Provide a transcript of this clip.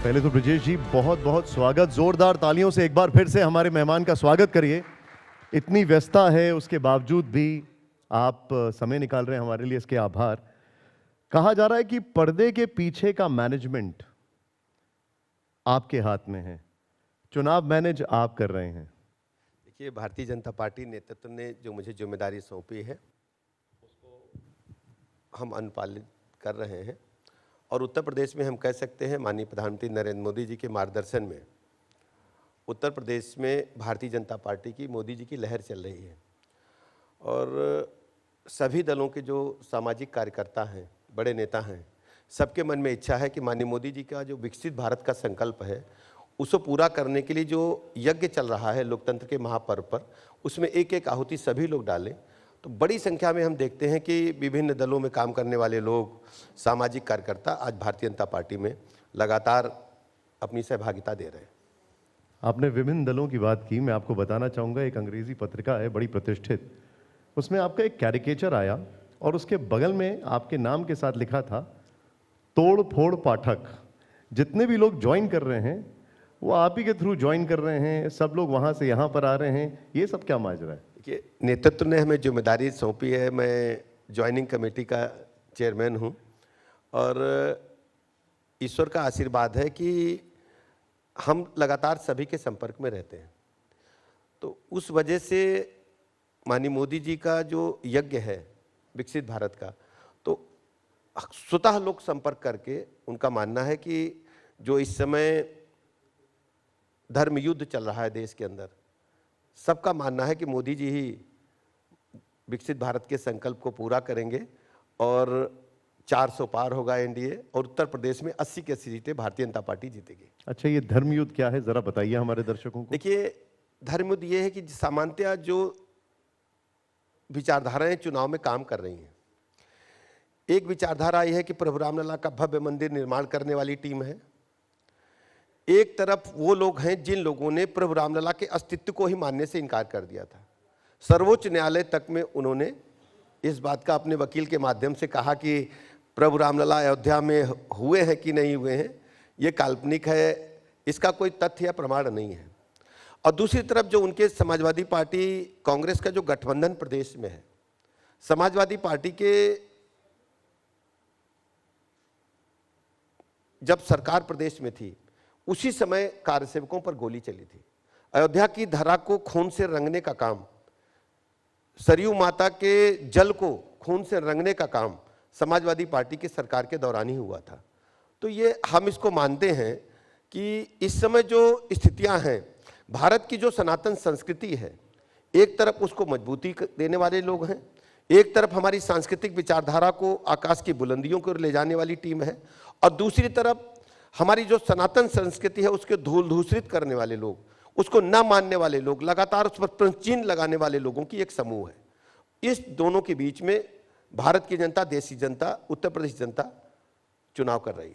पहले तो ब्रजेश जी बहुत बहुत स्वागत, जोरदार तालियों से एक बार फिर से हमारे मेहमान का स्वागत करिए। इतनी व्यस्तता है उसके बावजूद भी आप समय निकाल रहे हैं हमारे लिए, इसके आभार। कहा जा रहा है कि पर्दे के पीछे का मैनेजमेंट आपके हाथ में है, चुनाव मैनेज आप कर रहे हैं। देखिए, भारतीय जनता पार्टी नेतृत्व ने जो मुझे जिम्मेदारी सौंपी है उसको हम अनुपालित कर रहे हैं और उत्तर प्रदेश में हम कह सकते हैं माननीय प्रधानमंत्री नरेंद्र मोदी जी के मार्गदर्शन में उत्तर प्रदेश में भारतीय जनता पार्टी की, मोदी जी की लहर चल रही है और सभी दलों के जो सामाजिक कार्यकर्ता हैं, बड़े नेता हैं, सबके मन में इच्छा है कि माननीय मोदी जी का जो विकसित भारत का संकल्प है उसको पूरा करने के लिए जो यज्ञ चल रहा है लोकतंत्र के महापर्व पर, उसमें एक एक आहुति सभी लोग डालें। तो बड़ी संख्या में हम देखते हैं कि विभिन्न दलों में काम करने वाले लोग, सामाजिक कार्यकर्ता आज भारतीय जनता पार्टी में लगातार अपनी सहभागिता दे रहे हैं। आपने विभिन्न दलों की बात की, मैं आपको बताना चाहूँगा एक अंग्रेजी पत्रिका है बड़ी प्रतिष्ठित, उसमें आपका एक कैरिकेचर आया और उसके बगल में आपके नाम के साथ लिखा था तोड़ फोड़ पाठक। जितने भी लोग ज्वाइन कर रहे हैं वो आप ही के थ्रू ज्वाइन कर रहे हैं, सब लोग वहाँ से यहाँ पर आ रहे हैं, ये सब क्या माजरा है? देखिए, नेतृत्व ने हमें जिम्मेदारी सौंपी है, मैं ज्वाइनिंग कमेटी का चेयरमैन हूँ और ईश्वर का आशीर्वाद है कि हम लगातार सभी के संपर्क में रहते हैं। तो उस वजह से माननीय मोदी जी का जो यज्ञ है विकसित भारत का, तो स्वतः लोग संपर्क करके उनका मानना है कि जो इस समय धर्म युद्ध चल रहा है देश के अंदर, सबका मानना है कि मोदी जी ही विकसित भारत के संकल्प को पूरा करेंगे और 400 पार होगा एनडीए और उत्तर प्रदेश में 80 की 80 सीटें भारतीय जनता पार्टी जीतेगी। अच्छा, ये धर्मयुद्ध क्या है, जरा बताइए हमारे दर्शकों को। देखिए, धर्मयुद्ध ये है कि सामान्यतः जो विचारधाराएं चुनाव में काम कर रही हैं, एक विचारधारा ये है कि प्रभु रामलला का भव्य मंदिर निर्माण करने वाली टीम है, एक तरफ वो लोग हैं जिन लोगों ने प्रभु रामलला के अस्तित्व को ही मानने से इनकार कर दिया था। सर्वोच्च न्यायालय तक में उन्होंने इस बात का अपने वकील के माध्यम से कहा कि प्रभु रामलला अयोध्या में हुए हैं कि नहीं हुए हैं, ये काल्पनिक है, इसका कोई तथ्य या प्रमाण नहीं है। और दूसरी तरफ जो उनके समाजवादी पार्टी कांग्रेस का जो गठबंधन प्रदेश में है, समाजवादी पार्टी के जब सरकार प्रदेश में थी उसी समय कार्यसेवकों पर गोली चली थी। अयोध्या की धरा को खून से रंगने का काम, सरयू माता के जल को खून से रंगने का काम समाजवादी पार्टी की सरकार के दौरान ही हुआ था। तो ये हम इसको मानते हैं कि इस समय जो स्थितियां हैं, भारत की जो सनातन संस्कृति है, एक तरफ उसको मजबूती देने वाले लोग हैं, एक तरफ हमारी सांस्कृतिक विचारधारा को आकाश की बुलंदियों को ले जाने वाली टीम है और दूसरी तरफ हमारी जो सनातन संस्कृति है उसके धूल धूसरित करने वाले लोग, उसको न मानने वाले लोग, लगातार उस पर प्रश्न लगाने वाले लोगों की एक समूह है। इस दोनों के बीच में भारत की जनता, देश की जनता, उत्तर प्रदेश जनता चुनाव कर रही है।